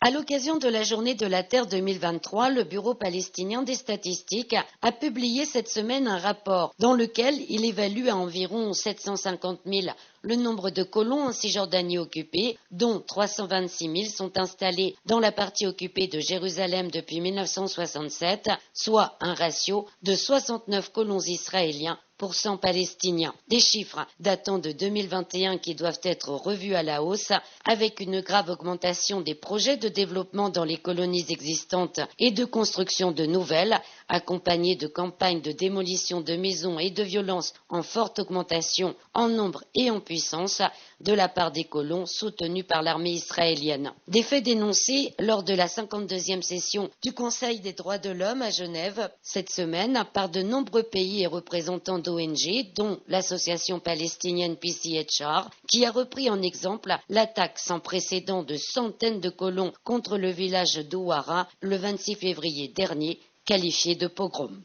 À l'occasion de la Journée de la Terre 2023, le Bureau palestinien des statistiques a publié cette semaine un rapport dans lequel il évalue à environ 750 000 le nombre de colons en Cisjordanie occupée, dont 326 000 sont installés dans la partie occupée de Jérusalem depuis 1967, soit un ratio de 69 colons israéliens pour 100 Palestiniens. Des chiffres datant de 2021 qui doivent être revus à la hausse, avec une grave augmentation des projets de développement dans les colonies existantes et de construction de nouvelles, accompagnés de campagnes de démolition de maisons et de violences en forte augmentation en nombre et en puissance de la part des colons soutenus par l'armée israélienne. Des faits dénoncés lors de la 52e session du Conseil des droits de l'homme à Genève cette semaine par de nombreux pays et représentants d'ONG, dont l'association palestinienne PCHR, qui a repris en exemple l'attaque sans précédent de centaines de colons contre le village d'Ouara le 26 février dernier, qualifié de pogrom.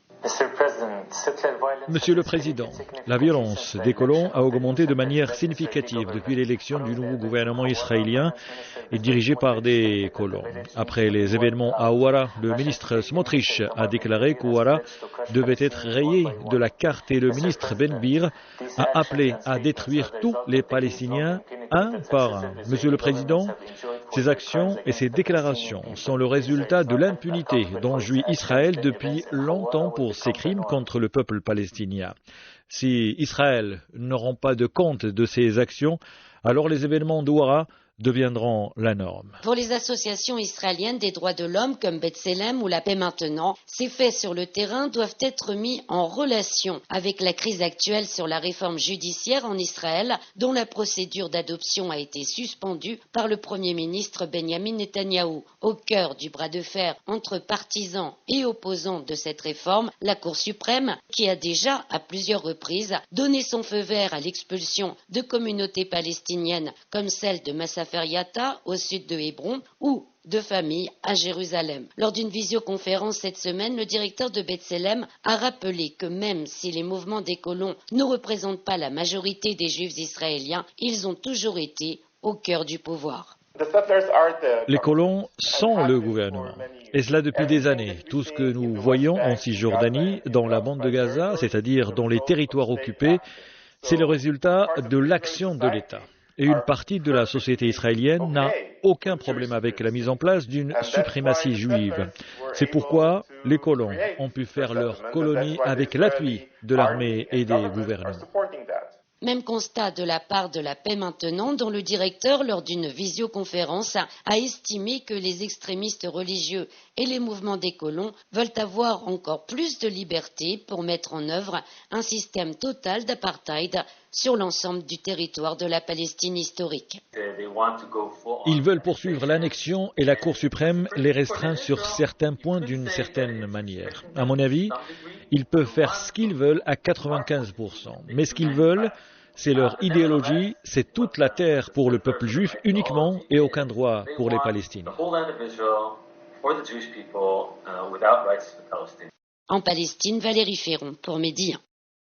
Monsieur le Président, la violence des colons a augmenté de manière significative depuis l'élection du nouveau gouvernement israélien et dirigé par des colons. Après les événements à Ouara, le ministre Smotrich a déclaré qu'Ouara devait être rayé de la carte et le ministre Ben Gvir a appelé à détruire tous les Palestiniens un par un. Monsieur le Président, ces actions et ces déclarations sont le résultat de l'impunité dont jouit Israël depuis longtemps pour ses crimes contre le peuple palestinien. Si Israël ne rend pas de compte de ces actions, alors les événements d'Ouara deviendront la norme. Pour les associations israéliennes des droits de l'homme comme B'Tselem ou La Paix Maintenant, ces faits sur le terrain doivent être mis en relation avec la crise actuelle sur la réforme judiciaire en Israël, dont la procédure d'adoption a été suspendue par le Premier ministre Benjamin Netanyahou. Au cœur du bras de fer entre partisans et opposants de cette réforme, la Cour suprême, qui a déjà à plusieurs reprises donné son feu vert à l'expulsion de communautés palestiniennes comme celle de Massa Yatta au sud de Hébron ou de familles à Jérusalem. Lors d'une visioconférence cette semaine, le directeur de B'Tselem a rappelé que même si les mouvements des colons ne représentent pas la majorité des juifs israéliens, ils ont toujours été au cœur du pouvoir. Les colons sont le gouvernement, et cela depuis des années. Tout ce que nous voyons en Cisjordanie, dans la bande de Gaza, c'est-à-dire dans les territoires occupés, c'est le résultat de l'action de l'État. Et une partie de la société israélienne n'a aucun problème avec la mise en place d'une suprématie juive. C'est pourquoi les colons ont pu faire leur colonie avec l'appui de l'armée et des gouvernements. Même constat de la part de La Paix Maintenant, dont le directeur, lors d'une visioconférence, a estimé que les extrémistes religieux et les mouvements des colons veulent avoir encore plus de liberté pour mettre en œuvre un système total d'apartheid sur l'ensemble du territoire de la Palestine historique. Ils veulent poursuivre l'annexion et la Cour suprême les restreint sur certains points d'une certaine manière. À mon avis, ils peuvent faire ce qu'ils veulent à 95%. Mais ce qu'ils veulent, c'est leur idéologie, c'est toute la terre pour le peuple juif uniquement et aucun droit pour les Palestiniens. En Palestine, Valérie Ferron pour Midi 1.